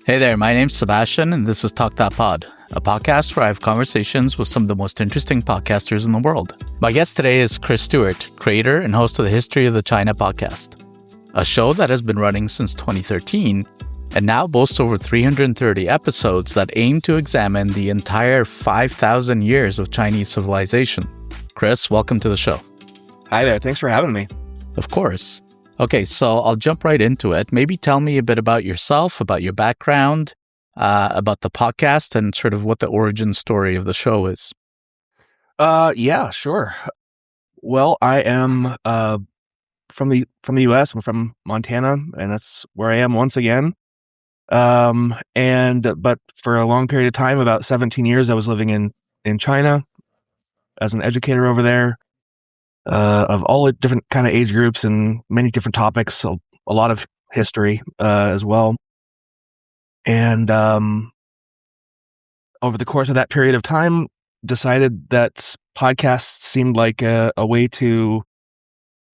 Hey there, my name's Sebastian, and this is Talk That Pod, a podcast where I have conversations with some of the most interesting podcasters in the world. My guest today is Chris Stewart, creator and host of the History of the China podcast, a show that has been running since 2013 and now boasts over 330 episodes that aim to examine the entire 5,000 years of Chinese civilization. Chris, welcome to the show. Hi there. Thanks for having me. Of course. Okay, so I'll jump right into it. Maybe tell me a bit about yourself, about your background, about the podcast, and sort of what the origin story of the show is. Yeah, sure. Well, I am from the U.S. I'm from Montana, and that's where I am once again. But for a long period of time, about 17 years, I was living in China as an educator over there. Of all the different kind of age groups and many different topics, so a lot of history as well. And over the course of that period of time, decided that podcasts seemed like a way to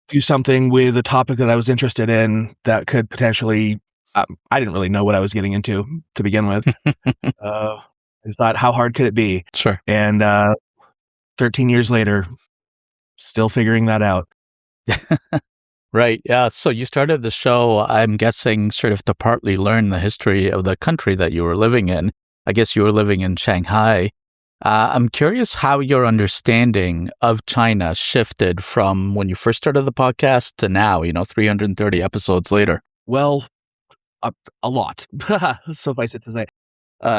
do something with a topic that I was interested in that could potentially, I didn't really know what I was getting into to begin with. I thought, how hard could it be? Sure. And 13 years later, still figuring that out. Right. Yeah. So you started the show, I'm guessing, sort of to partly learn the history of the country that you were living in. I guess you were living in Shanghai. I'm curious how your understanding of China shifted from when you first started the podcast to now, 330 episodes later. Well, a lot, suffice it to say.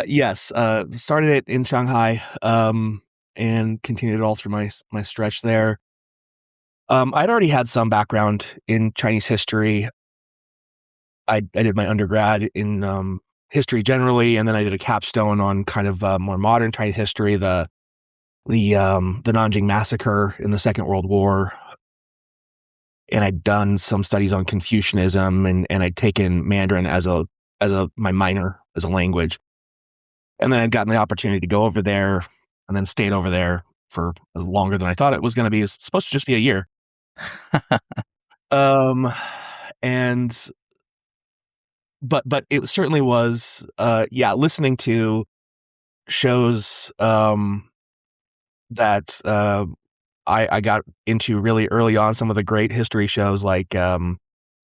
Yes, started it in Shanghai and continued it all through my stretch there. I'd already had some background in Chinese history. I did my undergrad in history generally, and then I did a capstone on kind of more modern Chinese history, the Nanjing Massacre in the Second World War. And I'd done some studies on Confucianism, and I'd taken Mandarin as my minor as a language. And then I'd gotten the opportunity to go over there and then stayed over there for longer than I thought it was going to be. It was supposed to just be a year. But it certainly was, listening to shows that I got into really early on, some of the great history shows, like at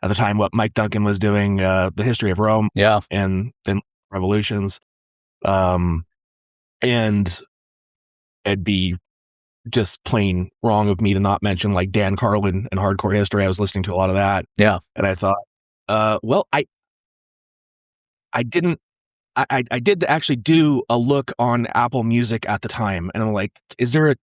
the time what Mike Duncan was doing, the history of Rome, and then revolutions, and it'd be just plain wrong of me to not mention like Dan Carlin and Hardcore History. I was listening to a lot of that, and I thought, I did actually do a look on Apple Music at the time, and I'm like, is there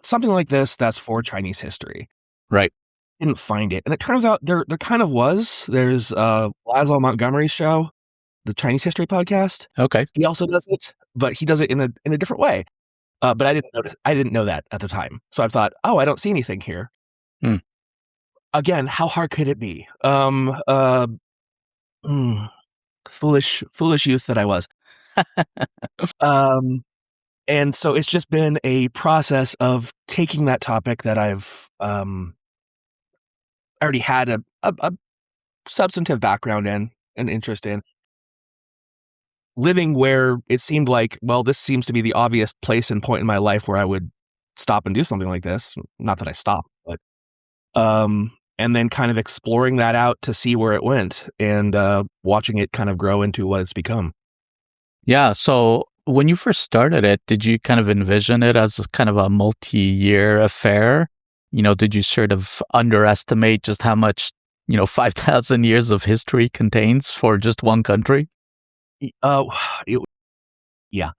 something like this that's for Chinese history? Right. Didn't find it, and it turns out there kind of was. There's Laszlo Montgomery's show, the Chinese History podcast. Okay. He also does it, but he does it in a different way. But I didn't know that at the time. So I thought, I don't see anything here. Again, how hard could it be? Foolish youth that I was. And so it's just been a process of taking that topic that I've already had a substantive background in and interest in, living where it seemed like, well, this seems to be the obvious place and point in my life where I would stop and do something like this. Not that I stopped, but and then kind of exploring that out to see where it went, and watching it kind of grow into what it's become. Yeah. So when you first started it, did you kind of envision it as kind of a multi-year affair? Did you sort of underestimate just how much, 5,000 years of history contains for just one country? Yeah.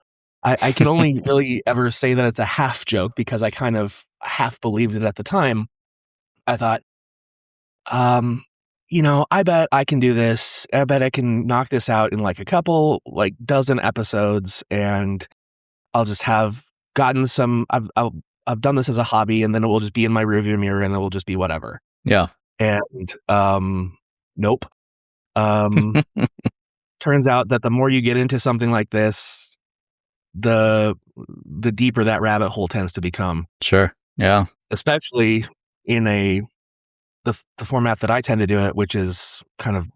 I can only really ever say that it's a half joke, because I kind of half believed it at the time. I thought, I bet I can do this. I bet I can knock this out in like a couple, like dozen episodes, and I'll just have gotten some. I've done this as a hobby, and then it will just be in my rearview mirror, and it will just be whatever. Yeah. And nope. Turns out that the more you get into something like this, the deeper that rabbit hole tends to become. Sure. Yeah. Especially in the format that I tend to do it, which is kind of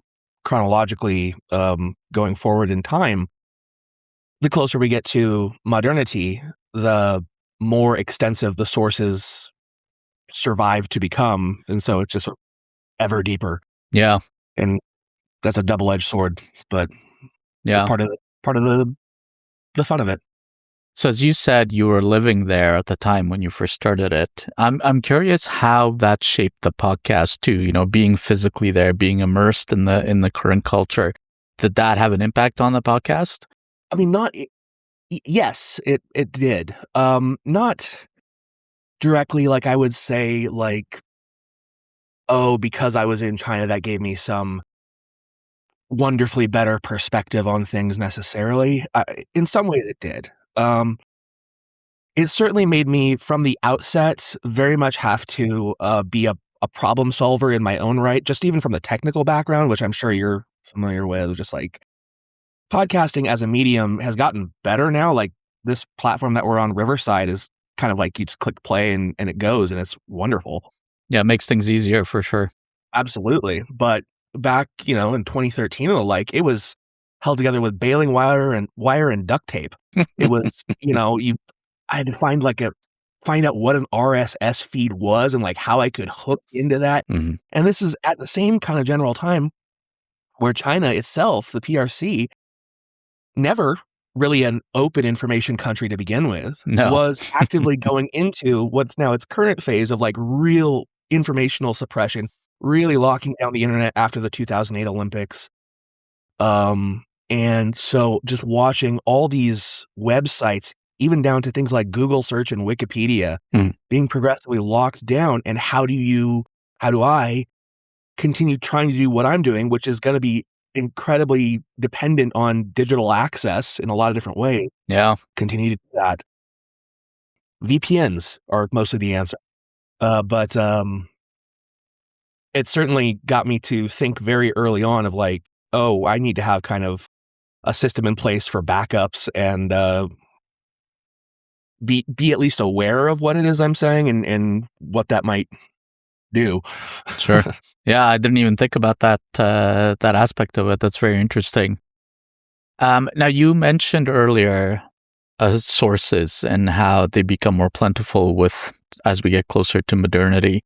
chronologically going forward in time, the closer we get to modernity, the more extensive the sources survive to become. And so it's just ever deeper. Yeah. And that's a double-edged sword, but Yeah. it's part of the fun of it. So as you said, you were living there at the time when you first started it. I'm curious how that shaped the podcast too. You know, being physically there, being immersed in the current culture. Did that have an impact on the podcast? I mean, yes, it did. Not directly, like I would say, like, oh, because I was in China, that gave me some wonderfully better perspective on things necessarily. In some ways, it did. It certainly made me, from the outset, very much have to be a problem solver in my own right, just even from the technical background, which I'm sure you're familiar with. Just like podcasting as a medium has gotten better now. Like this platform that we're on, Riverside, is kind of like you just click play and it goes, and it's wonderful. Yeah, it makes things easier for sure. Absolutely. But back, in 2013 and the like, it was held together with baling wire and duct tape. It was, I had to find out what an RSS feed was and like how I could hook into that. Mm-hmm. And this is at the same kind of general time where China itself, the PRC, never really an open information country to begin with, was actively going into what's now its current phase of like real informational suppression, really locking down the internet after the 2008 Olympics. And so just watching all these websites, even down to things like Google search and Wikipedia, being progressively locked down. And how do I continue trying to do what I'm doing, which is going to be incredibly dependent on digital access in a lot of different ways. Yeah. Continue to do that. VPNs are mostly the answer. But it certainly got me to think very early on of like, oh, I need to have kind of a system in place for backups and be at least aware of what it is I'm saying and what that might do. Sure. Yeah, I didn't even think about that aspect of it. That's very interesting. Now, you mentioned earlier sources and how they become more plentiful as we get closer to modernity.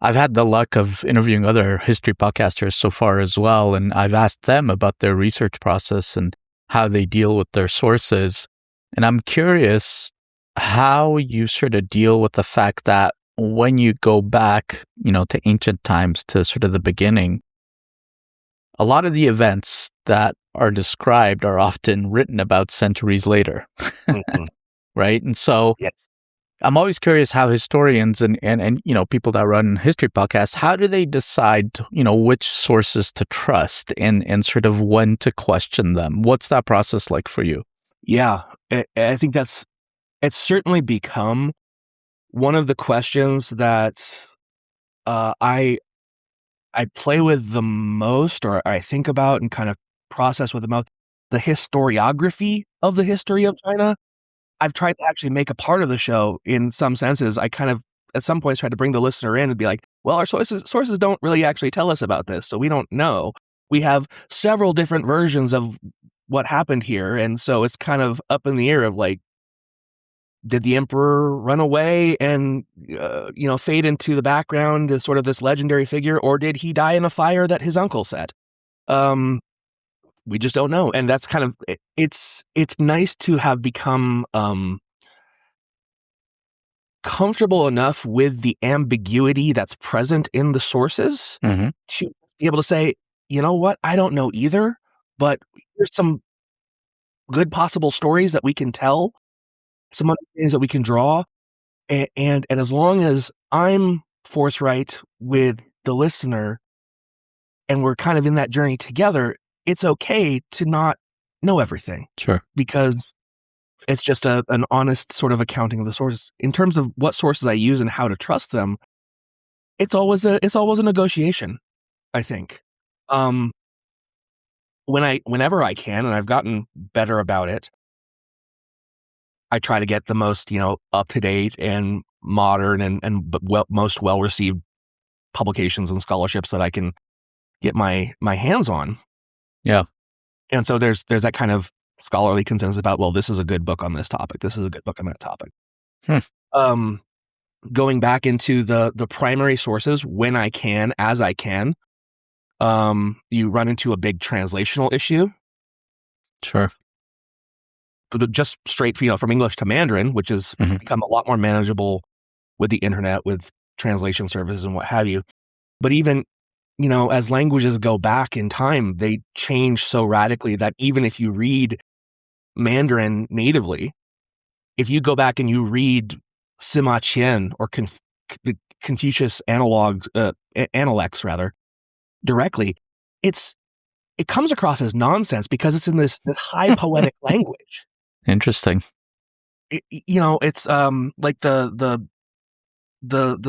I've had the luck of interviewing other history podcasters so far as well, and I've asked them about their research process and how they deal with their sources. And I'm curious how you sort of deal with the fact that when you go back, to ancient times, to sort of the beginning, a lot of the events that are described are often written about centuries later, right? And so yes. I'm always curious how historians and people that run history podcasts, how do they decide, which sources to trust and sort of when to question them? What's that process like for you? Yeah, I think it's certainly become one of the questions that I play with the most, or I think about and kind of process with the most, the historiography of the history of China. I've tried to actually make a part of the show in some senses. I kind of, at some points, tried to bring the listener in and be like, well, our sources don't really actually tell us about this, so we don't know. We have several different versions of what happened here, and so it's kind of up in the air of like, did the emperor run away and, fade into the background as sort of this legendary figure, or did he die in a fire that his uncle set? We just don't know. And that's kind of, it's nice to have become comfortable enough with the ambiguity that's present in the sources to be able to say, you know what, I don't know either, but here's some good possible stories that we can tell, some other things that we can draw. And as long as I'm forthright with the listener and we're kind of in that journey together, it's okay to not know everything. Sure. Because it's just an honest sort of accounting of the sources. In terms of what sources I use and how to trust them, it's always a negotiation, I think. Whenever I can, and I've gotten better about it, I try to get the most, up to date and modern and most well received publications and scholarships that I can get my hands on. Yeah. And so there's that kind of scholarly consensus about, well, this is a good book on this topic. This is a good book on that topic. Hmm. Going back into the primary sources when I can, as I can, you run into a big translational issue. Sure. Just straight, from English to Mandarin, which has become a lot more manageable with the internet, with translation services and what have you. But even, as languages go back in time, they change so radically that even if you read Mandarin natively, if you go back and you read Sima Qian or the Confucius analects rather directly, it comes across as nonsense because it's in this high poetic language. Interesting. It's like the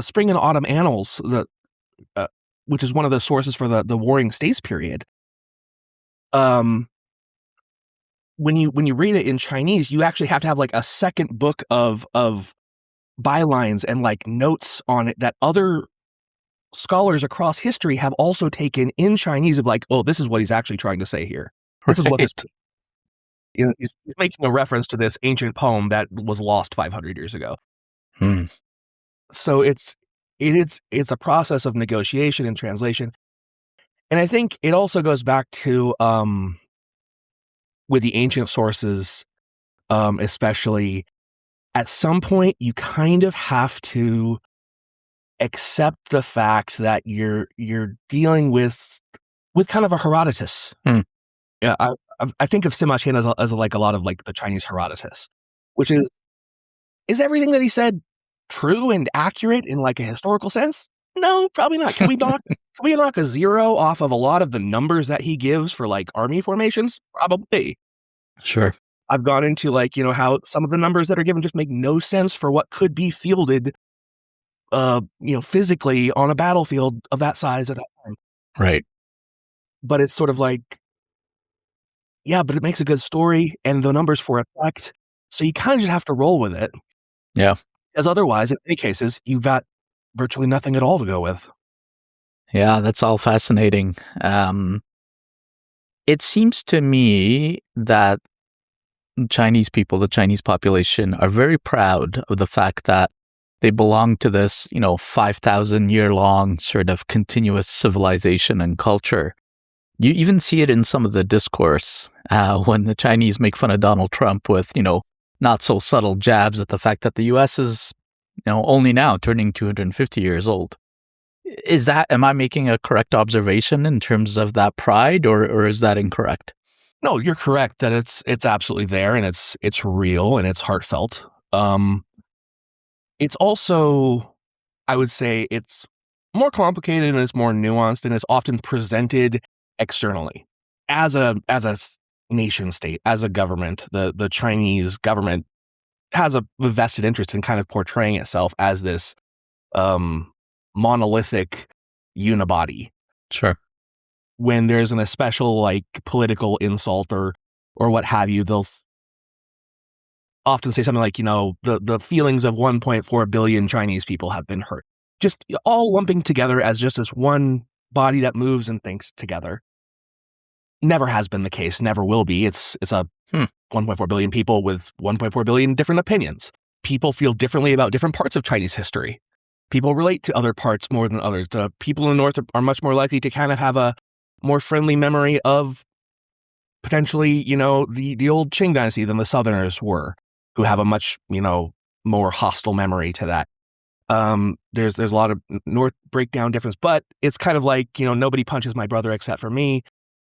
Spring and Autumn Annals, which is one of the sources for the Warring States period. When you read it in Chinese, you actually have to have like a second book of bylines and like notes on it that other scholars across history have also taken in Chinese of like, oh, this is what he's actually trying to say here. This is what this. He's making a reference to this ancient poem that was lost 500 years ago. So it's a process of negotiation and translation. And I think it also goes back to with the ancient sources, especially at some point you kind of have to accept the fact that you're dealing with kind of a Herodotus. Yeah, I think of Sima Qian as like a lot of like the Chinese Herodotus, which is everything that he said true and accurate in like a historical sense? No, probably not. Can we knock a zero off of a lot of the numbers that he gives for like army formations? Probably. Sure. I've gone into like, how some of the numbers that are given just make no sense for what could be fielded, physically on a battlefield of that size at that time. Right. But it's sort of like, yeah, but it makes a good story and the numbers for effect. So you kind of just have to roll with it. Yeah. Because otherwise, in many cases, you've got virtually nothing at all to go with. Yeah, that's all fascinating. It seems to me that Chinese people, the Chinese population, are very proud of the fact that they belong to this, 5,000-year-long sort of continuous civilization and culture. You even see it in some of the discourse when the Chinese make fun of Donald Trump with, not so subtle jabs at the fact that the U.S. is, only now turning 250 years old. Am I making a correct observation in terms of that pride, or is that incorrect? No, you're correct that it's absolutely there and it's real and it's heartfelt. It's also, I would say, it's more complicated and it's more nuanced and it's often presented externally as a nation state, as a government. The Chinese government has a vested interest in kind of portraying itself as this monolithic unibody. Sure. When there's an especial like political insult or what have you, they'll often say something like, the feelings of 1.4 billion Chinese people have been hurt. Just all lumping together as just this one body that moves and thinks together. Never has been the case, never will be. It's a 1.4 billion people with 1.4 billion different opinions. People feel differently about different parts of Chinese history. People relate to other parts more than others. The people in the North are much more likely to kind of have a more friendly memory of potentially, the old Qing dynasty than the Southerners were, who have a much, more hostile memory to that. There's a lot of North breakdown difference, but it's kind of like, nobody punches my brother except for me.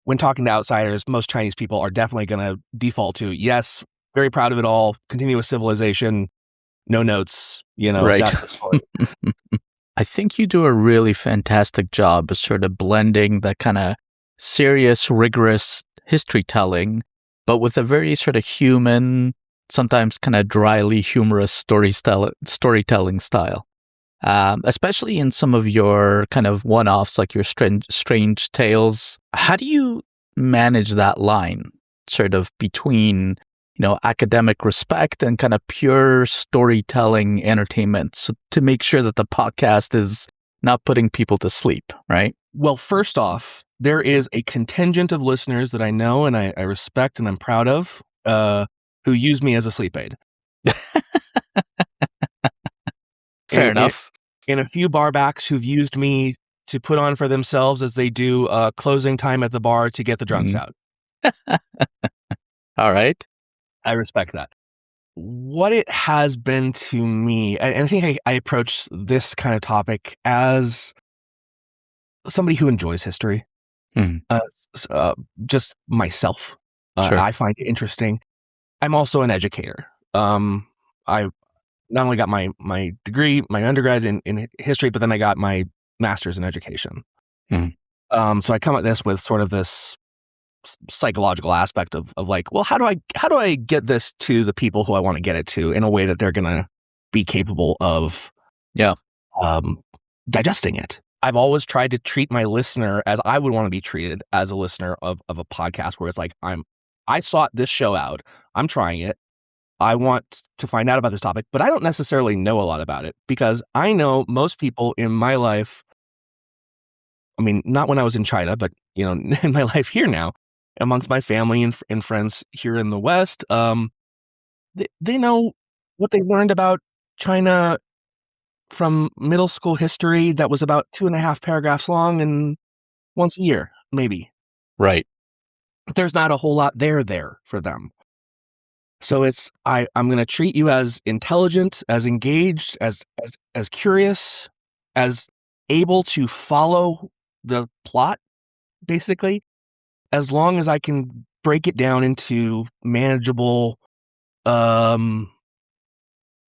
When talking to outsiders, most Chinese people are definitely going to default to, yes, very proud of it all, continuous civilization, no notes, right. That's the story. I think you do a really fantastic job of sort of blending the kind of serious, rigorous history telling, but with a very sort of human, sometimes kind of dryly humorous storytelling style. Especially in some of your kind of one-offs, like your strange tales. How do you manage that line sort of between, academic respect and kind of pure storytelling entertainment, so to make sure that the podcast is not putting people to sleep, right? Well, first off, there is a contingent of listeners that I know and I respect and I'm proud of who use me as a sleep aid. Fair enough. And a few barbacks who've used me to put on for themselves as they do closing time at the bar to get the drunks out. All right. I respect that. What it has been to me, and I think I approach this kind of topic as somebody who enjoys history, just myself. Sure. I find it interesting. I'm also an educator. I not only got my degree, my undergrad in history, but then I got my master's in education. So I come at this with sort of this psychological aspect of like, well, how do I get this to the people who I want to get it to in a way that they're going to be capable of digesting it. I've always tried to treat my listener as I would want to be treated as a listener of a podcast where it's like, I sought this show out. I'm trying it. I want to find out about this topic, but I don't necessarily know a lot about it because I know most people in my life. I mean, not when I was in China, but in my life here now, amongst my family and friends here in the West, they know what they learned about China from middle school history that was about 2.5 paragraphs long and once a year, maybe. Right. There's not a whole lot there for them. So I'm going to treat you as intelligent, as engaged, as curious, as able to follow the plot, basically, as long as I can break it down into manageable,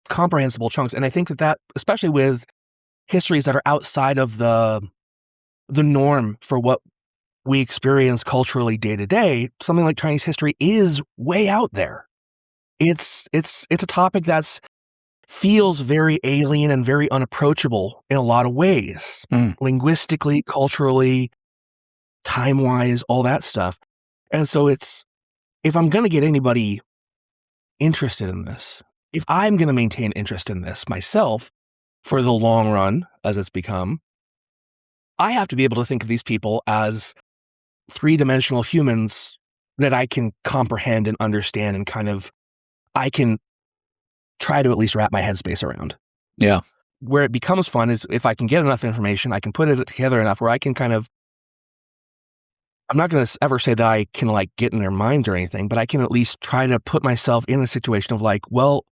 comprehensible chunks. And I think that especially with histories that are outside of the norm for what we experience culturally day to day, something like Chinese history is way out there. It's a topic that's feels very alien and very unapproachable in a lot of ways, linguistically, culturally, time-wise, all that stuff. And so if I'm going to get anybody interested in this, if I'm going to maintain interest in this myself for the long run, as it's become, I have to be able to think of these people as three-dimensional humans that I can comprehend and understand and kind of, I can try to at least wrap my headspace around. Yeah. Where it becomes fun is if I can get enough information, I can put it together enough where I can kind of, I'm not going to ever say that I can like get in their minds or anything, but I can at least try to put myself in a situation of like, well,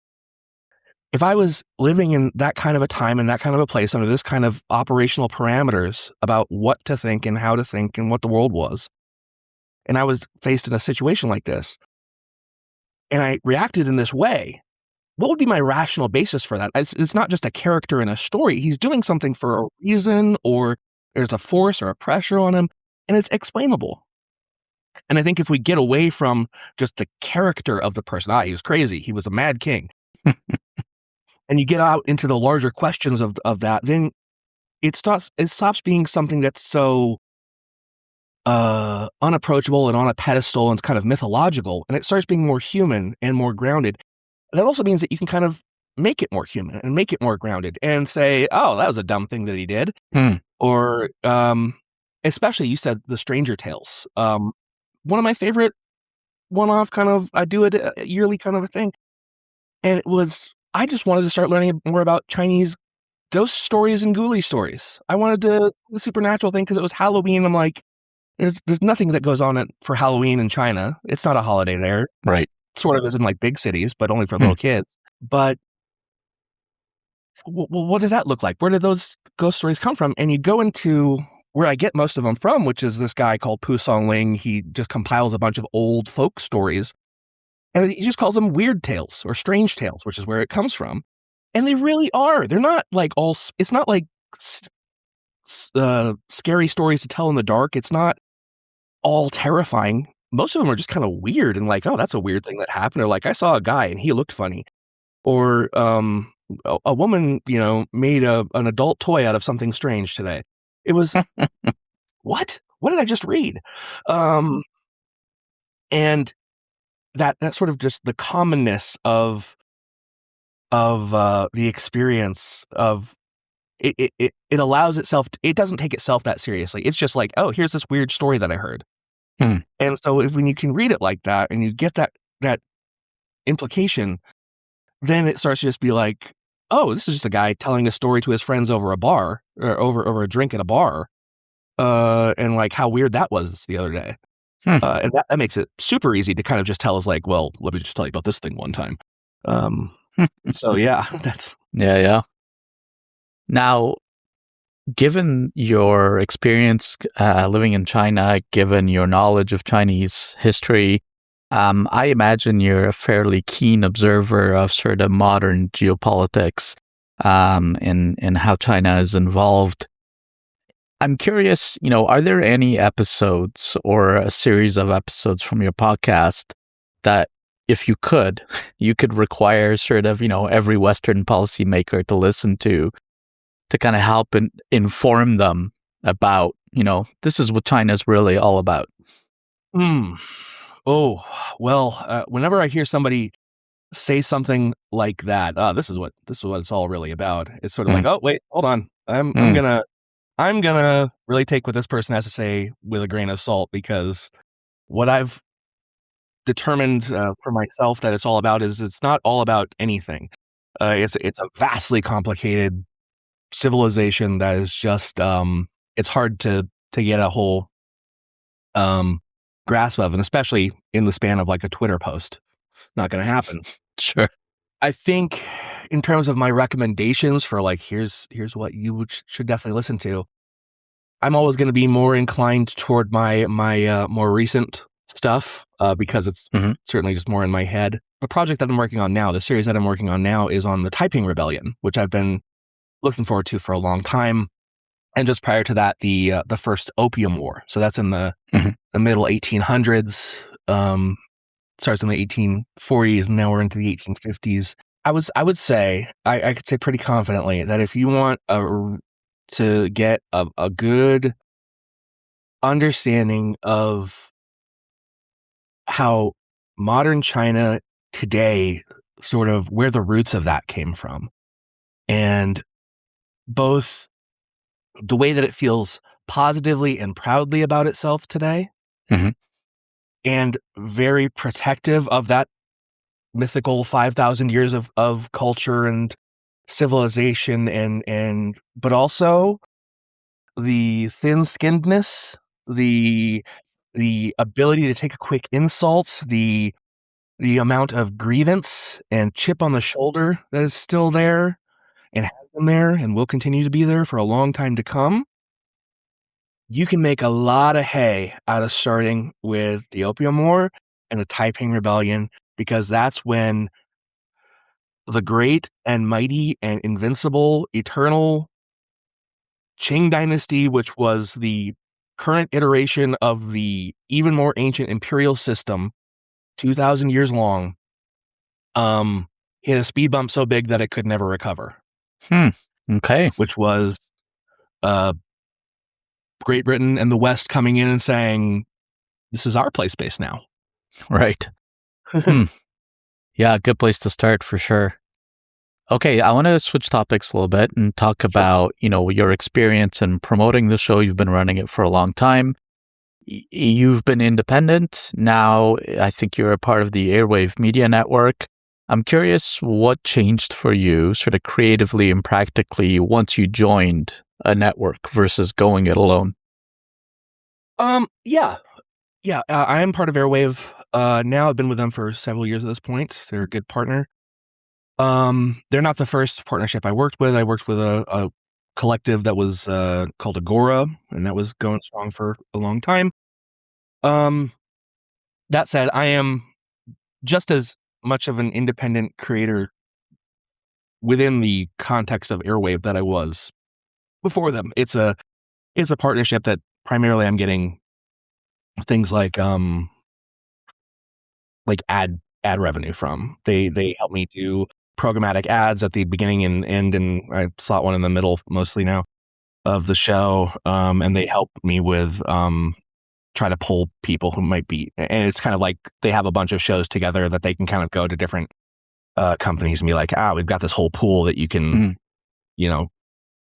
if I was living in that kind of a time and that kind of a place under this kind of operational parameters about what to think and how to think and what the world was, and I was faced in a situation like this, and I reacted in this way, what would be my rational basis for that? It's not just a character in a story. He's doing something for a reason, or there's a force or a pressure on him, and it's explainable. And I think if we get away from just the character of the person, he was crazy, he was a mad king, and you get out into the larger questions of that, then it stops being something that's so unapproachable and on a pedestal and kind of mythological, and it starts being more human and more grounded. That also means that you can kind of make it more human and make it more grounded and say, oh, that was a dumb thing that he did. Or especially you said the Stranger Tales. One of my favorite one-off kind of, I do it a yearly kind of a thing. And I just wanted to start learning more about Chinese ghost stories and ghoulie stories. I wanted to the supernatural thing because it was Halloween. I'm like, there's nothing that goes on for Halloween in China. It's not a holiday there. Right. Sort of is in like big cities, but only for little kids. But what does that look like? Where did those ghost stories come from? And you go into where I get most of them from, which is this guy called Pu Songling. He just compiles a bunch of old folk stories, and he just calls them weird tales or strange tales, which is where it comes from. And they really are. They're not like it's not like scary stories to tell in the dark. It's not all terrifying. Most of them are just kind of weird and like, oh, that's a weird thing that happened. Or like, I saw a guy and he looked funny. Or a woman, made an adult toy out of something strange today. It was, what? What did I just read? And that sort of just the commonness of the experience of it allows itself. It doesn't take itself that seriously. It's just like, oh, here's this weird story that I heard. And so when you can read it like that and you get that implication, then it starts to just be like, oh, this is just a guy telling a story to his friends over a bar or over a drink at a bar. And like how weird that was the other day. And that makes it super easy to kind of just tell us like, well, let me just tell you about this thing one time. So yeah, that's. Yeah. Now, given your experience living in China, given your knowledge of Chinese history, I imagine you're a fairly keen observer of sort of modern geopolitics in how China is involved. I'm curious, are there any episodes or a series of episodes from your podcast that, if you could require sort of, every Western policymaker to listen to kind of help and inform them about, this is what China's really all about? Oh, well, whenever I hear somebody say something like that, this is what it's all really about. It's sort of like, oh, wait, hold on. I'm gonna really take what this person has to say with a grain of salt, because what I've determined for myself that it's all about is it's not all about anything. It's a vastly complicated civilization that is just it's hard to get a whole grasp of, and especially in the span of like a Twitter post. Not going to happen. Sure. I think in terms of my recommendations for like, here's what you should definitely listen to, I'm always going to be more inclined toward my more recent stuff because it's certainly just more in my head. The project that I'm working on now, the series that I'm working on now, is on the Taiping Rebellion, which I've been looking forward to for a long time. And just prior to that, the first Opium War. So that's in the middle 1800s. Starts in the 1840s, and now we're into the 1850s. I would say I could say pretty confidently that if you want to get a good understanding of how modern China today, sort of where the roots of that came from, and both the way that it feels positively and proudly about itself today, and very protective of that mythical 5,000 years of culture and civilization, and but also the thin-skinnedness, the ability to take a quick insult, the amount of grievance and chip on the shoulder that is still there and has been there and will continue to be there for a long time to come. You can make a lot of hay out of starting with the Opium War and the Taiping Rebellion, because that's when the great and mighty and invincible, eternal Qing dynasty, which was the current iteration of the even more ancient imperial system, 2,000 years long, hit a speed bump so big that it could never recover. Okay. Which was Great Britain and the West coming in and saying, this is our play space now. Right. Yeah, good place to start for sure. Okay, I want to switch topics a little bit and talk about, your experience in promoting the show. You've been running it for a long time. You've been independent. Now, I think you're a part of the Airwave Media Network. I'm curious what changed for you sort of creatively and practically once you joined a network versus going it alone. Yeah. I am part of Airwave now. I've been with them for several years at this point. They're a good partner. They're not the first partnership I worked with. I worked with a collective that was called Agora, and that was going strong for a long time. That said, I am just as much of an independent creator within the context of Airwave that I was before them. It's a partnership that primarily I'm getting things like ad revenue from. They help me do programmatic ads at the beginning and end, and I slot one in the middle mostly now of the show. And they help me with try to pull people who might be, and it's kind of like they have a bunch of shows together that they can kind of go to different companies and be like, we've got this whole pool that you can,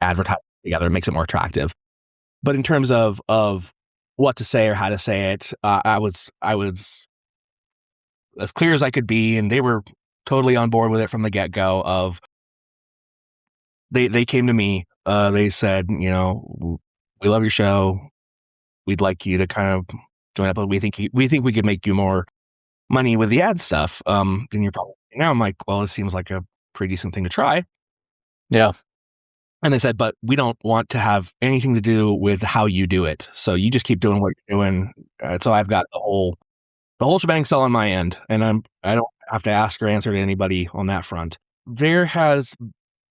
advertising together. It makes it more attractive. But in terms of what to say or how to say it, I was as clear as I could be, and they were totally on board with it from the get-go. Of they came to me, they said, we love your show. We'd like you to kind of join up. We think we could make you more money with the ad stuff than you're probably now. I'm like, well, it seems like a pretty decent thing to try. Yeah. And they said, but we don't want to have anything to do with how you do it. So you just keep doing what you're doing. So I've got the whole shebang still on my end, and I don't have to ask or answer to anybody on that front. There has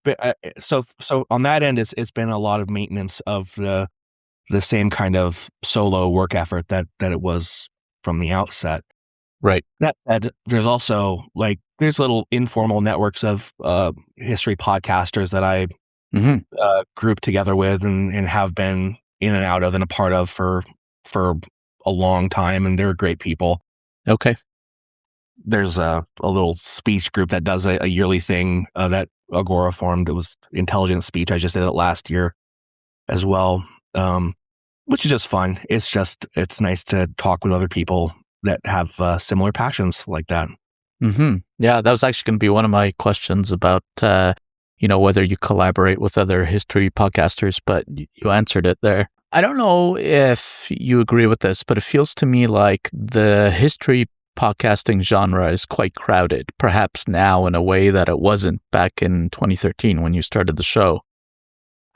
been, so on that end, it's been a lot of maintenance of the same kind of solo work effort that it was from the outset. Right. That said, there's also there's little informal networks of history podcasters that I group together with and have been in and out of and a part of for a long time, and they're great people. Okay. There's a little speech group that does a yearly thing that Agora formed. It was Intelligent Speech. I just did it last year as well, which is just fun. It's nice to talk with other people that have similar passions like that. Yeah, that was actually going to be one of my questions about whether you collaborate with other history podcasters, but you answered it there. I don't know if you agree with this, but it feels to me like the history podcasting genre is quite crowded, perhaps now in a way that it wasn't back in 2013 when you started the show.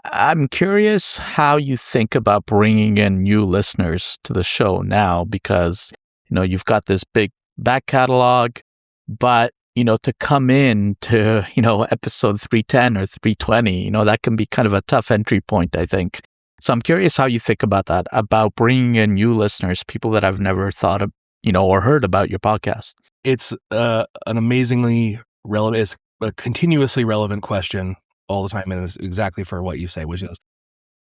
I'm curious how you think about bringing in new listeners to the show now, because, you've got this big back catalog, but, to come in to, episode 310 or 320, that can be kind of a tough entry point, I think. So I'm curious how you think about that, about bringing in new listeners, people that I've never thought of, or heard about your podcast. It's an amazingly relevant, it's a continuously relevant question all the time, and it's exactly for what you say, which is,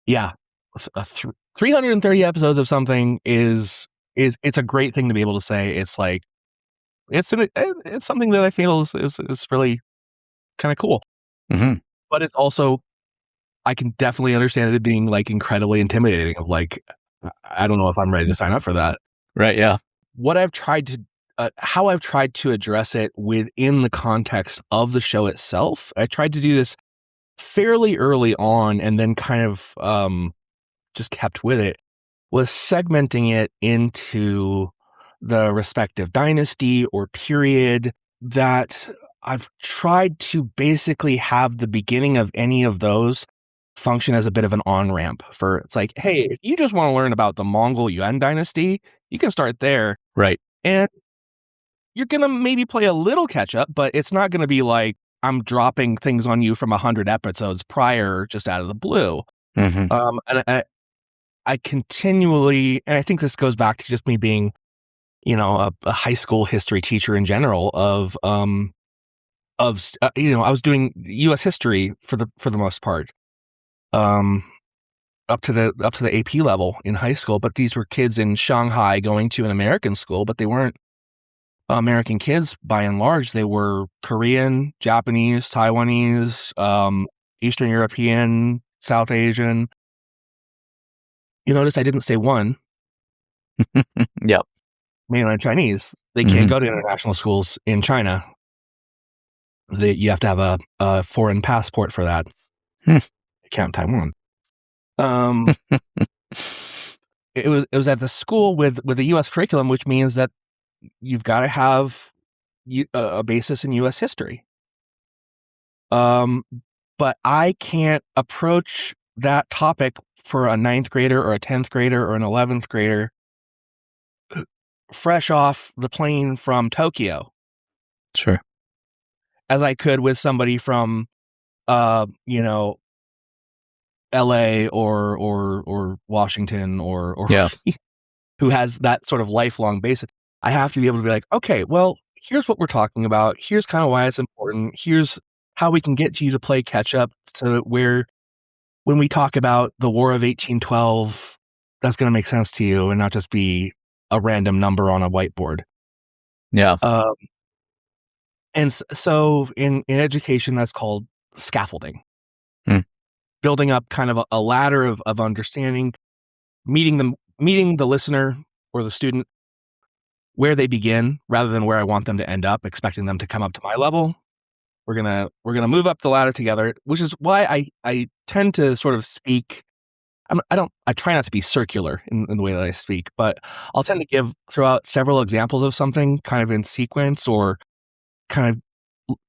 330 episodes of something is it's a great thing to be able to say. It's it's something that I feel is really kind of cool. But it's also, I can definitely understand it being incredibly intimidating. Of I don't know if I'm ready to sign up for that. Right. Yeah. What I've tried to, how I've tried to address it within the context of the show itself. I tried to do this fairly early on, and then kind of just kept with it, was segmenting it into the respective dynasty or period that I've tried to basically have the beginning of any of those function as a bit of an on-ramp for, it's like, hey, if you just want to learn about the Mongol Yuan dynasty, you can start there. Right. And you're going to maybe play a little catch up, but it's not going to be like I'm dropping things on you from 100 episodes prior just out of the blue. And I continually, and I think this goes back to just me being, a high school history teacher in general I was doing U.S. history for the most part, up to the AP level in high school. But these were kids in Shanghai going to an American school, but they weren't American kids by and large. They were Korean, Japanese, Taiwanese, Eastern European, South Asian. You notice I didn't say one. Yep. Mainland Chinese. They can't go to international schools in China. You have to have a foreign passport for that. You can't Taiwan. It was at the school with the U.S. curriculum, which means that you've got to have a basis in U.S. history. But I can't approach that topic for a 9th grader or a 10th grader or an 11th grader fresh off the plane from Tokyo. Sure. As I could with somebody from, LA or Washington or who has that sort of lifelong basis. I have to be able to be like, okay, well, here's what we're talking about. Here's kind of why it's important. Here's how we can get you to play catch up to where, when we talk about the War of 1812, that's going to make sense to you and not just be a random number on a whiteboard. Yeah. And so in education, that's called scaffolding. building up kind of a ladder of understanding, meeting the listener or the student where they begin rather than where I want them to end up, expecting them to come up to my level. We're gonna move up the ladder together, which is why I tend to sort of speak. I try not to be circular in the way that I speak, but I'll tend to throw out several examples of something kind of in sequence, or kind of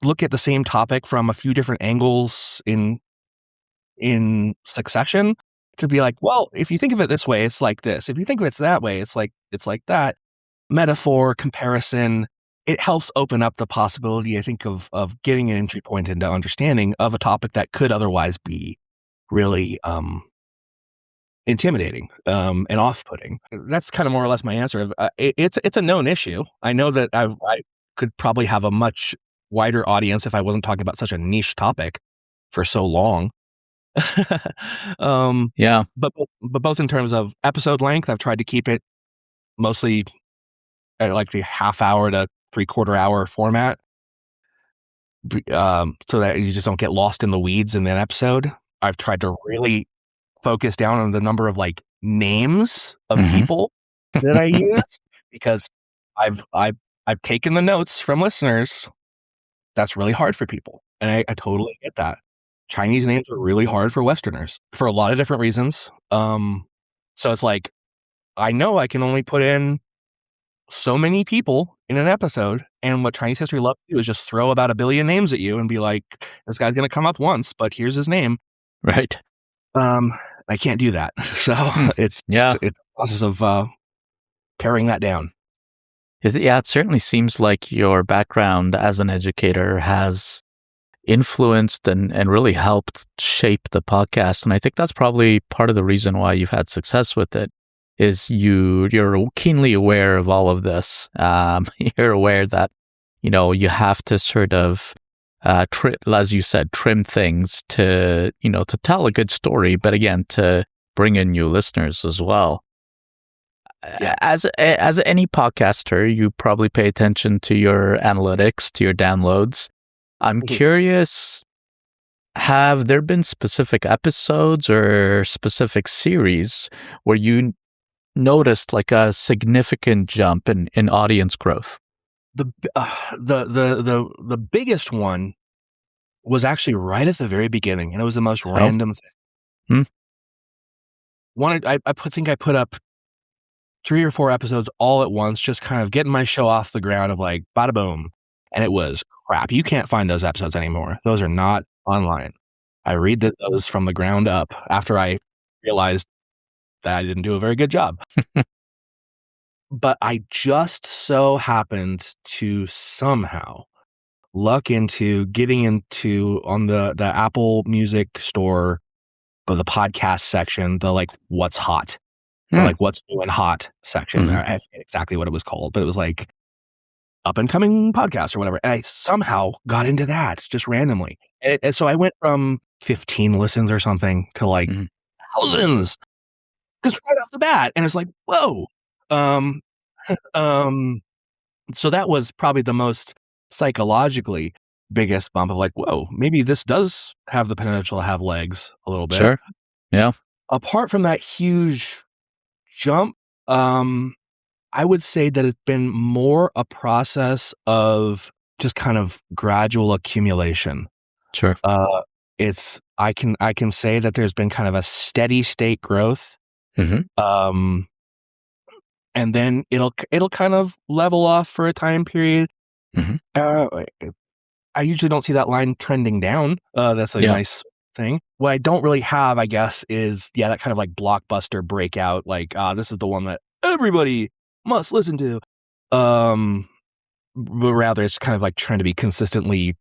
look at the same topic from a few different angles in succession, to be like, well, if you think of it this way, it's like this. If you think of it that way, it's like that. Metaphor, comparison, it helps open up the possibility, I think, of getting an entry point into understanding of a topic that could otherwise be really intimidating and off-putting. That's kind of more or less my answer. It's a known issue. I know that I could probably have a much wider audience if I wasn't talking about such a niche topic for so long. Yeah. But both in terms of episode length, I've tried to keep it mostly at like the half-hour to three-quarter-hour format, so that you just don't get lost in the weeds in an episode. I've tried to really focus down on the number of like names of people that I use, because I've taken the notes from listeners. That's really hard for people, and I totally get that. Chinese names are really hard for Westerners for a lot of different reasons. So it's like, I know I can only put in so many people in an episode, and what Chinese history loves to do is just throw about 1 billion names at you and be like, this guy's going to come up once, but here's his name. Right. I can't do that. So it's a process of paring that down. It certainly seems like your background as an educator has influenced and really helped shape the podcast. And I think that's probably part of the reason why you've had success with it, is you're keenly aware of all of this. You're aware that, you have to sort of, as you said, trim things to tell a good story, but again, to bring in new listeners as well. Yeah. As any podcaster, you probably pay attention to your analytics, to your downloads. I'm curious, have there been specific episodes or specific series where you noticed like a significant jump in audience growth? The biggest one was actually right at the very beginning, and it was the most random thing. I think I put up 3 or 4 episodes all at once, just kind of getting my show off the ground of like, bada boom. And it was crap. You can't find those episodes anymore. Those are not online. I redid those from the ground up after I realized that I didn't do a very good job. But I just so happened to somehow luck into getting into, on the Apple Music store, but the podcast section, the like what's hot, or like what's new and hot section. I forget exactly what it was called, but it was like up and coming podcast or whatever. And I somehow got into that just randomly. And so I went from 15 listens or something to like thousands, just right off the bat. And it's like, whoa. So that was probably the most psychologically biggest bump of like, whoa, maybe this does have the potential to have legs a little bit. Sure. Yeah. Apart from that huge jump, I would say that it's been more a process of just kind of gradual accumulation. Sure. I can say that there's been kind of a steady state growth. And then it'll kind of level off for a time period. I usually don't see that line trending down. That's a nice thing. What I don't really have, I guess, is that kind of like blockbuster breakout. Like, this is the one that everybody must listen to. But rather, it's kind of like trying to be consistently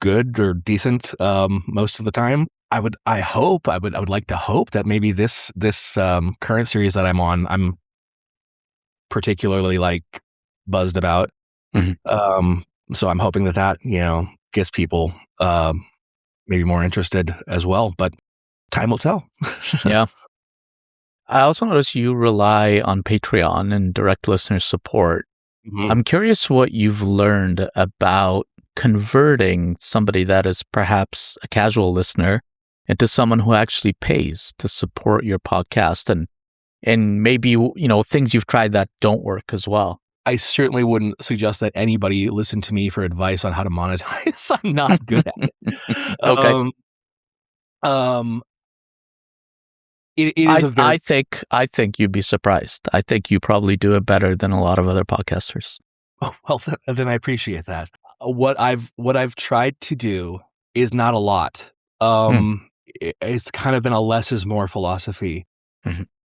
good or decent most of the time. I would like to hope that maybe this current series that I'm on, I'm particularly like buzzed about. So I'm hoping that gets people maybe more interested as well, but time will tell. Yeah. I also notice you rely on Patreon and direct listener support. I'm curious what you've learned about converting somebody that is perhaps a casual listener into someone who actually pays to support your podcast and maybe, things you've tried that don't work as well? I certainly wouldn't suggest that anybody listen to me for advice on how to monetize. I'm not good at it. Okay. It is a very... I think you'd be surprised. I think you probably do it better than a lot of other podcasters. Oh, well, then I appreciate that. What I've tried to do is not a lot. It's kind of been a less is more philosophy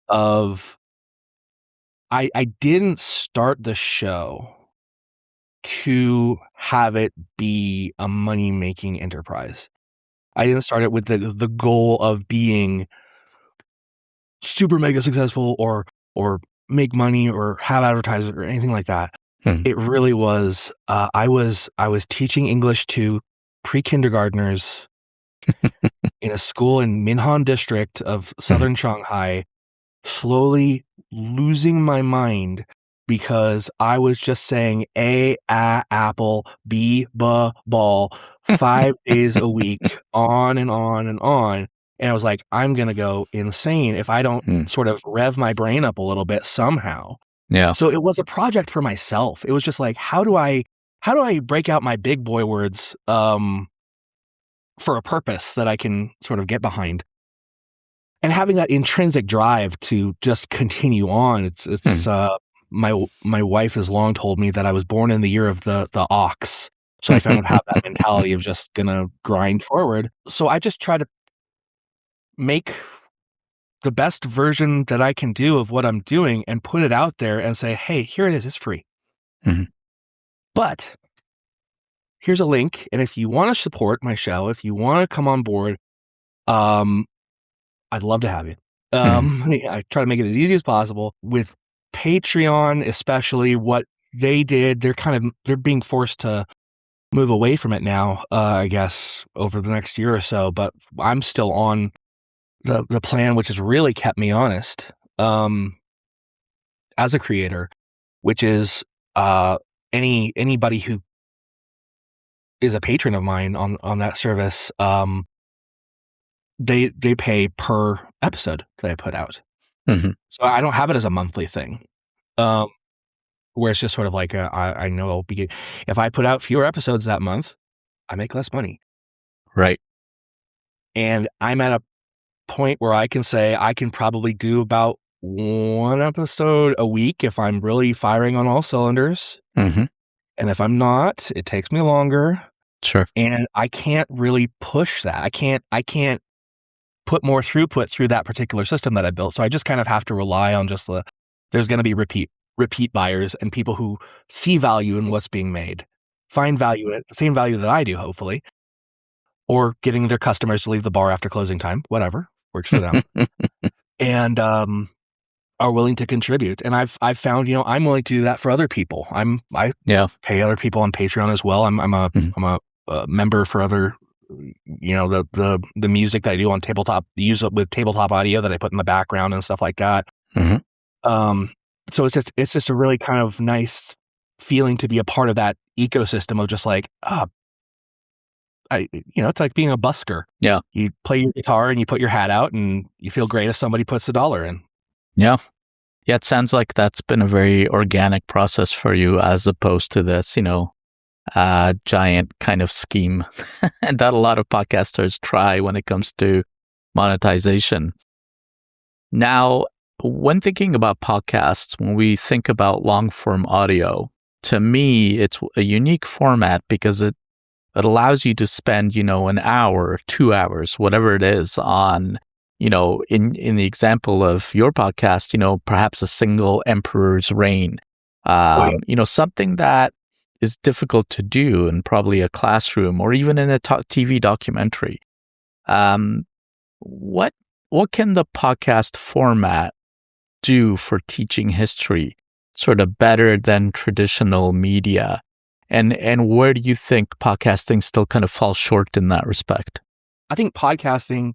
of I didn't start the show to have it be a money-making enterprise. I didn't start it with the goal of being super mega successful or make money or have advertisers or anything like that. It really was I was teaching English to pre-kindergartners in a school in Minhan district of southern Shanghai, slowly losing my mind because I was just saying apple, B, ball 5 days a week, on and on and on. And I was like, I'm going to go insane if I don't sort of rev my brain up a little bit somehow. Yeah. So it was a project for myself. It was just like, how do I break out my big boy words for a purpose that I can sort of get behind? And having that intrinsic drive to just continue on. It's my wife has long told me that I was born in the year of the ox. So I kind of have that mentality of just gonna grind forward. So I just try to make the best version that I can do of what I'm doing and put it out there and say, hey, here it is. It's free. But here's a link. And if you want to support my show, if you want to come on board, I'd love to have you. I try to make it as easy as possible. With Patreon, especially, what they did, they're being forced to move away from it now, I guess, over the next year or so. But I'm still on the plan, which has really kept me honest as a creator, which is anybody who is a patron of mine on that service, they pay per episode that I put out. So I don't have it as a monthly thing, where it's just sort of like I know I'll be, if I put out fewer episodes that month, I make less money. Right. And I'm at a point where I can say I can probably do about one episode a week if I'm really firing on all cylinders. And if I'm not, it takes me longer. Sure. And I can't really push that. I can't put more throughput through that particular system that I built. So I just kind of have to rely on just there's going to be repeat buyers and people who see value in what's being made, find value in it, the same value that I do, hopefully, or getting their customers to leave the bar after closing time, whatever works for them, and are willing to contribute. And I've found, I'm willing to do that for other people. I pay other people on Patreon as well. I'm a member for other, the music that I do on tabletop, use it with tabletop audio that I put in the background and stuff like that. So it's just a really kind of nice feeling to be a part of that ecosystem of just like, it's like being a busker. Yeah. You play your guitar and you put your hat out and you feel great if somebody puts $1 in. Yeah. Yeah. It sounds like that's been a very organic process for you as opposed to this, giant kind of scheme that a lot of podcasters try when it comes to monetization. Now, when thinking about podcasts, when we think about long form audio, to me, it's a unique format because it allows you to spend, an hour, 2 hours, whatever it is on, in the example of your podcast, perhaps a single emperor's reign, something that is difficult to do in probably a classroom or even in a TV documentary. What can the podcast format do for teaching history sort of better than traditional media? And where do you think podcasting still kind of falls short in that respect? I think podcasting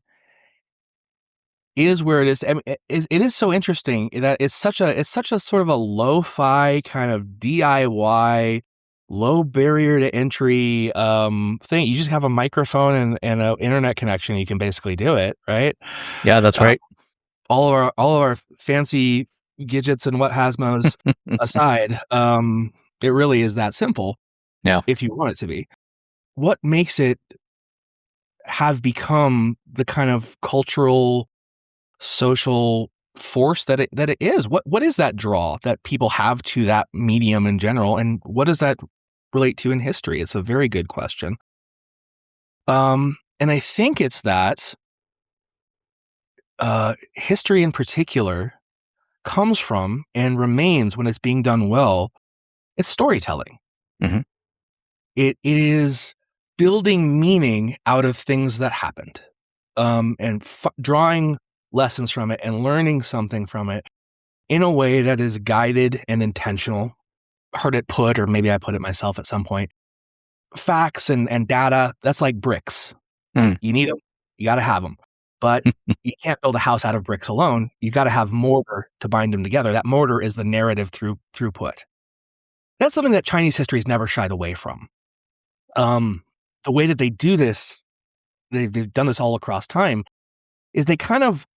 is where it is. I mean, it is so interesting that it's such a sort of a lo-fi kind of DIY low barrier to entry thing. You just have a microphone and an internet connection. You can basically do it, right? Yeah, that's right. All of our fancy gadgets and what hasmos aside, it really is that simple. Yeah. If you want it to be. What makes it have become the kind of cultural, social force that it is? What is that draw that people have to that medium in general, and what does that relate to in history? It's a very good question. And I think it's that history in particular comes from and remains, when it's being done well, it's storytelling. Mhm. It is building meaning out of things that happened, and drawing lessons from it and learning something from it in a way that is guided and intentional. Heard it put, or maybe I put it myself at some point. Facts and data, that's like bricks. Mm. You need them. You got to have them. But you can't build a house out of bricks alone. You've got to have mortar to bind them together. That mortar is the narrative throughput. That's something that Chinese history has never shied away from. The way that they do this, they've done this all across time, is they kind of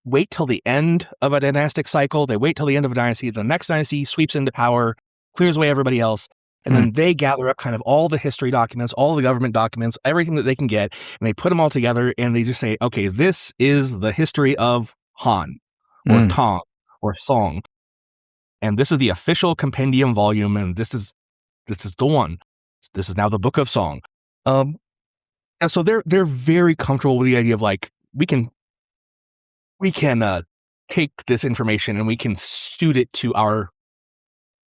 wait till the end of a dynastic cycle. They wait till the end of a dynasty. The next dynasty sweeps into power, clears away everybody else, and then they gather up kind of all the history documents, all the government documents, everything that they can get, and they put them all together, and they just say, okay, this is the history of Han, or Tang, or Song, and this is the official compendium volume, and this is the one. This is now the Book of Song. And so they're very comfortable with the idea of, like, we can take this information and we can suit it to our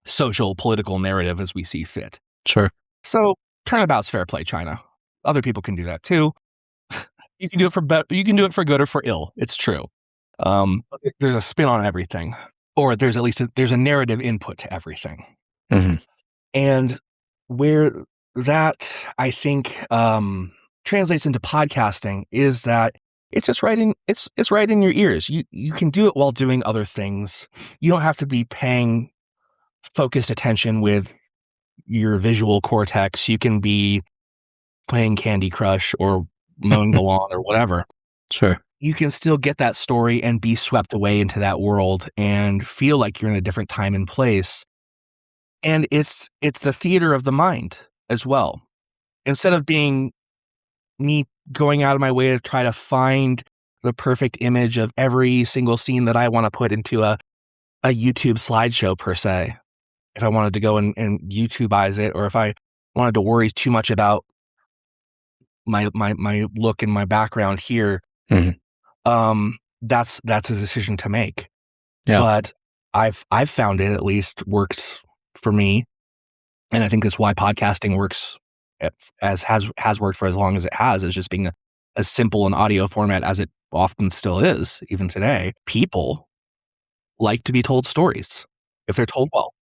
social political narrative as we see fit. Sure. So turnabout's fair play, China. Other people can do that too. You can do it for good or for ill. It's true. There's a spin on everything, or there's at least there's a narrative input to everything. Mm-hmm. And where that, I think, translates into podcasting is that it's just right in it's right in your ears. You can do it while doing other things. You don't have to be paying focused attention with your visual cortex. You can be playing Candy Crush or mowing the lawn or whatever. Sure. You can still get that story and be swept away into that world and feel like you're in a different time and place. And it's the theater of the mind as well. Instead of being me going out of my way to try to find the perfect image of every single scene that I want to put into a YouTube slideshow per se, if I wanted to go and YouTubeize it, or if I wanted to worry too much about my look and my background here, that's a decision to make. Yeah. But I've found it at least works for me, and I think that's why podcasting works as has worked for as long as it has, is just being as simple an audio format as it often still is, even today. People like to be told stories if they're told well,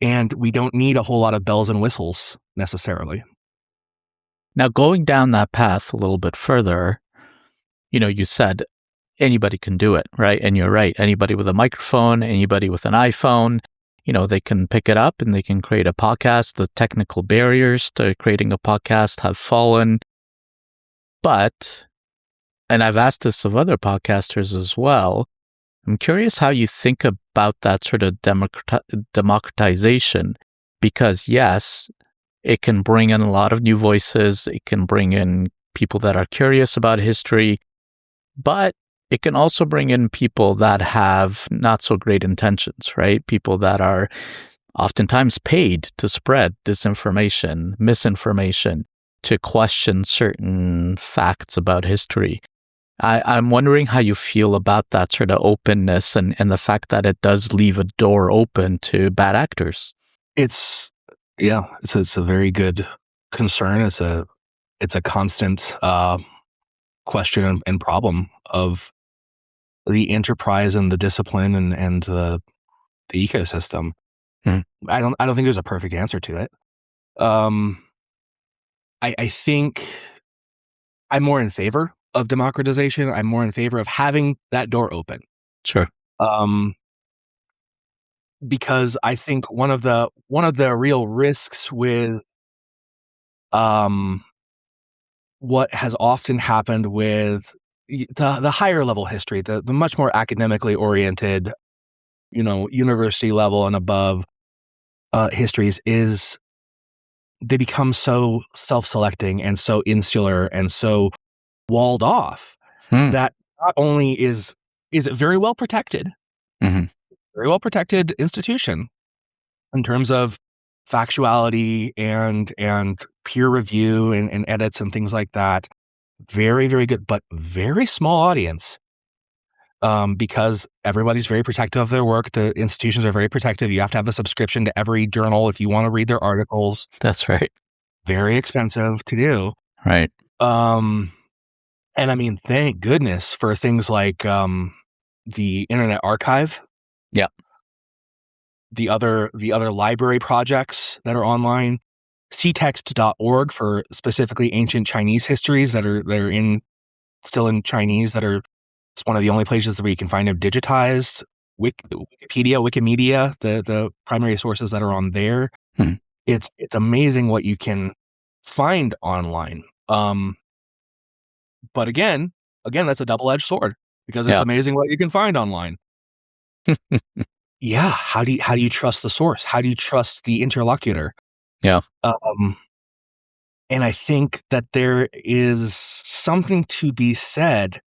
and we don't need a whole lot of bells and whistles necessarily. Now, going down that path a little bit further, you said anybody can do it, right? And you're right. Anybody with a microphone, anybody with an iPhone, they can pick it up and they can create a podcast. The technical barriers to creating a podcast have fallen. But, and I've asked this of other podcasters as well, I'm curious how you think about that sort of democratization, because yes, it can bring in a lot of new voices. It can bring in people that are curious about history, but it can also bring in people that have not so great intentions, right? People that are oftentimes paid to spread disinformation, misinformation, to question certain facts about history. I'm wondering how you feel about that sort of openness and the fact that it does leave a door open to bad actors. It's a very good concern. It's a constant question and problem of the enterprise and the discipline and the ecosystem. I don't think there's a perfect answer to it. I think I'm more in favor of democratization. I'm more in favor of having that door open. Sure. because I think one of the real risks with what has often happened with the higher level history, the much more academically oriented, university level and above histories, is they become so self-selecting and so insular and so walled off Hmm. that not only is it very well protected, Mhm. very well protected institution in terms of factuality and peer review and edits and things like that. Very, very good, but very small audience. Because everybody's very protective of their work. The institutions are very protective. You have to have a subscription to every journal if you want to read their articles. That's right. Very expensive to do. Right. And I mean, thank goodness for things like the Internet Archive. Yeah. The other library projects that are online, ctext.org for specifically ancient Chinese histories that are still in Chinese, it's one of the only places where you can find them digitized. Wikimedia, the primary sources that are on there. Hmm. It's amazing what you can find online. But again, that's a double-edged sword, because it's Yeah. amazing what you can find online. Yeah, how do you trust the source? How do you trust the interlocutor? Yeah. And I think that there is something to be said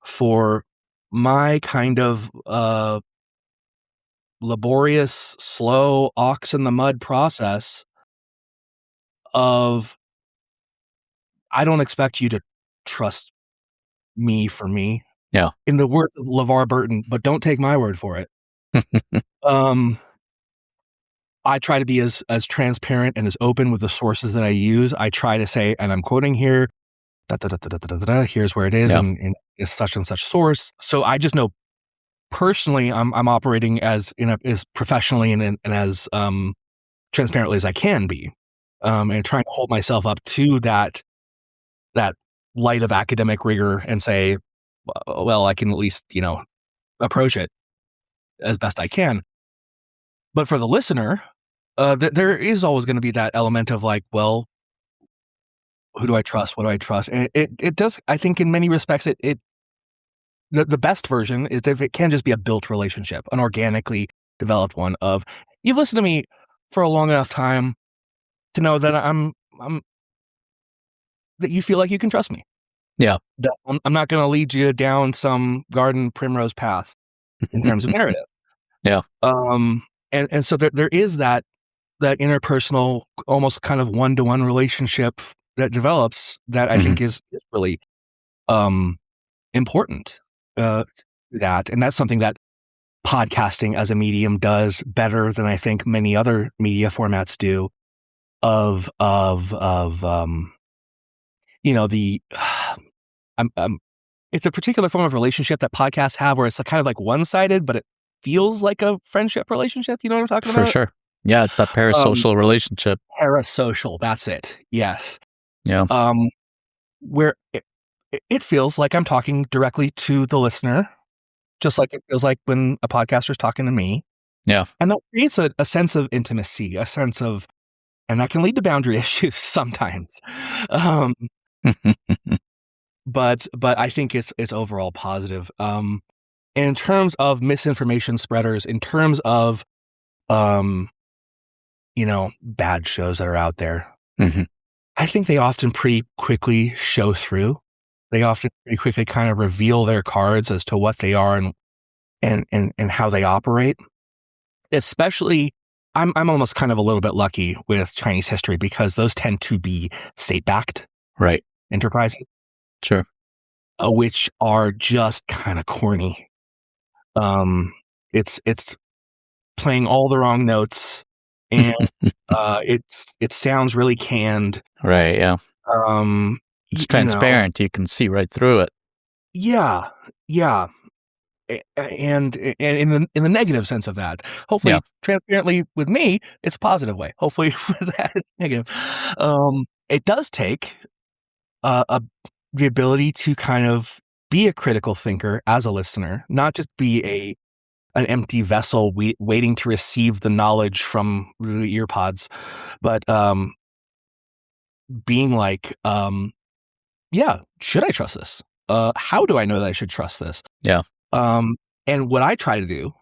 for my kind of laborious, slow, ox in the mud process of, I don't expect you to trust me for me. Yeah. In the words of LeVar Burton, but don't take my word for it. Um, I try to be as transparent and as open with the sources that I use. I try to say, and I'm quoting here, here's where it is, Yeah. and is such and such source. So I just know personally, I'm operating as professionally and as transparently as I can be, and trying to hold myself up to that light of academic rigor and say, well, I can at least approach it as best I can. But for the listener, there is always going to be that element of like, well, who do I trust? What do I trust? And it does, I think, in many respects, the best version is if it can just be a built relationship, an organically developed one of, you've listened to me for a long enough time to know that I'm that you feel like you can trust me. Yeah. That I'm not going to lead you down some garden primrose path in terms of narrative. Yeah. And so there is that interpersonal, almost kind of one-to-one relationship that develops that I think is really important. And that's something that podcasting as a medium does better than I think many other media formats do. It's a particular form of relationship that podcasts have where it's kind of like one-sided, but it feels like a friendship relationship. You know what I'm talking For about? sure. Yeah, it's that parasocial relationship. Parasocial, that's it. Yes. Yeah. Where it feels like I'm talking directly to the listener, just like it feels like when a podcaster's talking to me. Yeah. And that creates a sense of intimacy, a sense of, and that can lead to boundary issues sometimes. But I think it's overall positive. In terms of misinformation spreaders, in terms of bad shows that are out there, I think they often pretty quickly show through. They often pretty quickly kind of reveal their cards as to what they are and how they operate. Especially, I'm almost kind of a little bit lucky with Chinese history because those tend to be state-backed Right. enterprises. Sure. Which are just kind of corny. It's playing all the wrong notes, and it sounds really canned. Right. Yeah. It's transparent. You can see right through it. Yeah. And in the negative sense of that. Hopefully, transparently with me, it's a positive way. Hopefully, with that, it's negative. It does take the ability to kind of be a critical thinker as a listener, not just be an empty vessel waiting to receive the knowledge from the ear pods. But being like, yeah, should I trust this? How do I know that I should trust this? Yeah. And what I try to do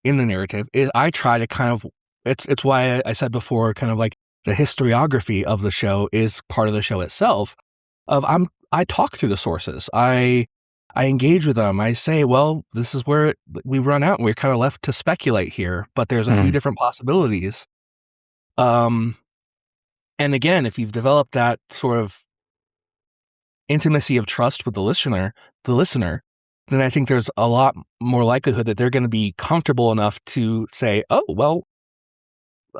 in the narrative is I try to kind of, it's why I said before, kind of like the historiography of the show is part of the show itself. I talk through the sources. I engage with them. I say, well, this is where we run out and we're kind of left to speculate here, but there's a few different possibilities. And again, if you've developed that sort of intimacy of trust with the listener, then I think there's a lot more likelihood that they're going to be comfortable enough to say, oh, well,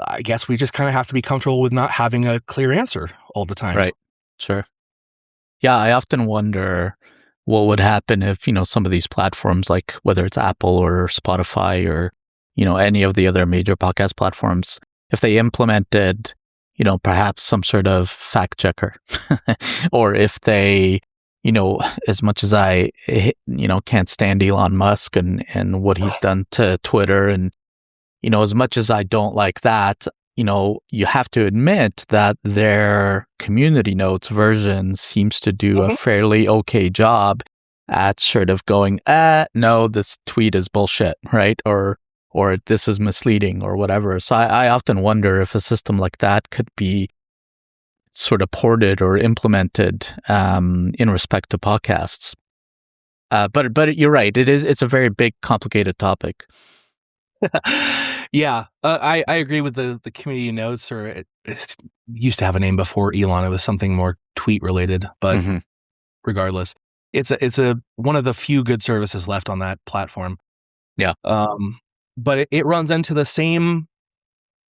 I guess we just kind of have to be comfortable with not having a clear answer all the time. Right. Sure. Yeah, I often wonder what would happen if, some of these platforms, like whether it's Apple or Spotify or, any of the other major podcast platforms, if they implemented, perhaps some sort of fact checker, or if they, as much as I, can't stand Elon Musk and what he's done to Twitter, and, as much as I don't like that, you have to admit that their community notes version seems to do a fairly okay job at sort of going, no, this tweet is bullshit, right? Or this is misleading or whatever. So I often wonder if a system like that could be sort of ported or implemented in respect to podcasts. But you're right. It's a very big, complicated topic. Yeah, I agree with the community notes, or it used to have a name before Elon. It was something more tweet related, but regardless, it's a one of the few good services left on that platform. Yeah. But it runs into the same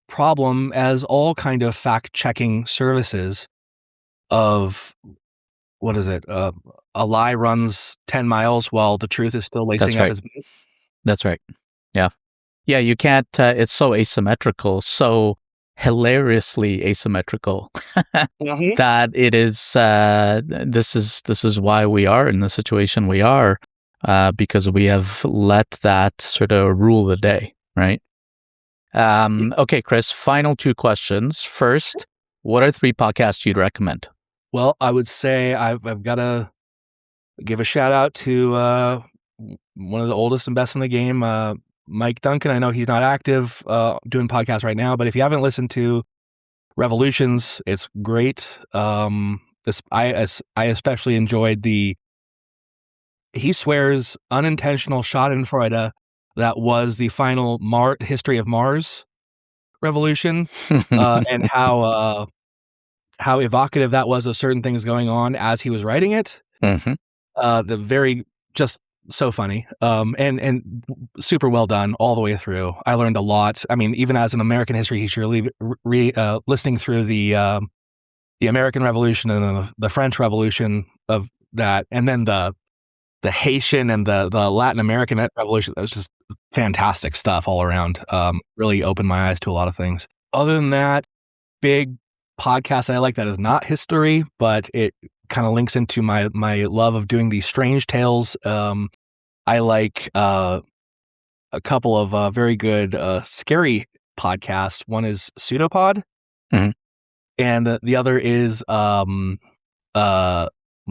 problem as all kind of fact checking services. Of what is it? A lie runs 10 miles while the truth is still lacing up his boots. That's right. Yeah. Yeah, you can't, it's so asymmetrical, so hilariously asymmetrical that it is, this is why we are in the situation we are, because we have let that sort of rule the day, right? Okay, Chris, final 2 questions. First, what are 3 podcasts you'd recommend? Well, I would say I've got to give a shout out to one of the oldest and best in the game, Mike Duncan. I know he's not active doing podcasts right now, but if you haven't listened to Revolutions, it's great. I especially enjoyed he swears unintentional Schadenfreude that was the final history of Mars revolution, and how evocative that was of certain things going on as he was writing it. The very just so funny, and super well done all the way through. I learned a lot. I mean, even as an American history teacher, listening through the American Revolution and the French Revolution of that, and then the Haitian and the Latin American Revolution, that was just fantastic stuff all around. Really opened my eyes to a lot of things. Other than that, big podcast I like that is not history, but it kind of links into my love of doing these strange tales. I like a couple of very good scary podcasts. One is Pseudopod, and the other is what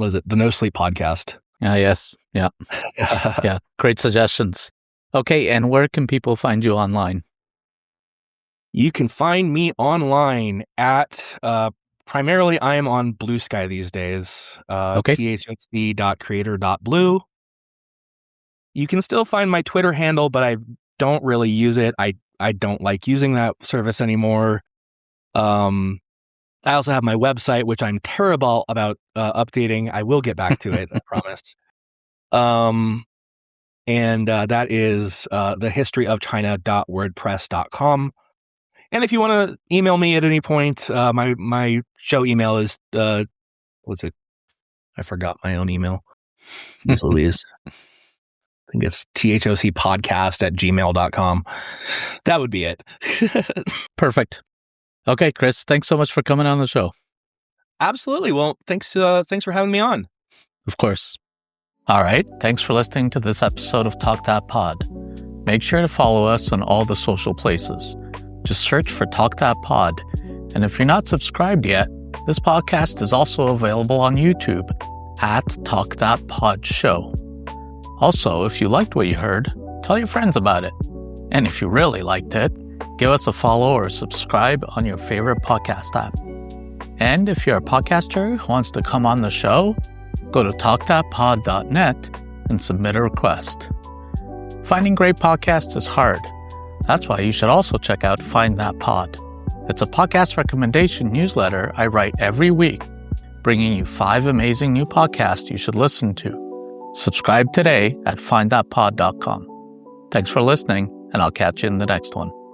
is it? The No Sleep Podcast. Yes, yeah, yeah. Great suggestions. Okay, and where can people find you online? You can find me online at primarily I am on Blue Sky these days. thoc.creator.blue. You can still find my Twitter handle, but I don't really use it. I don't like using that service anymore. I also have my website, which I'm terrible about updating. I will get back to it, I promise. And that is thehistoryofchina.wordpress.com. And if you want to email me at any point, my show email is, what's it? I forgot my own email. Louise. I think it's thocpodcast@gmail.com. That would be it. Perfect. Okay, Chris, thanks so much for coming on the show. Absolutely. Well, thanks for having me on. Of course. All right. Thanks for listening to this episode of Talk That Pod. Make sure to follow us on all the social places. Just search for Talk That Pod. And if you're not subscribed yet, this podcast is also available on YouTube at Talk That Pod Show. Also, if you liked what you heard, tell your friends about it. And if you really liked it, give us a follow or subscribe on your favorite podcast app. And if you're a podcaster who wants to come on the show, go to talkthatpod.net and submit a request. Finding great podcasts is hard. That's why you should also check out Find That Pod. It's a podcast recommendation newsletter I write every week, bringing you 5 amazing new podcasts you should listen to. Subscribe today at findthatpod.com. Thanks for listening, and I'll catch you in the next one.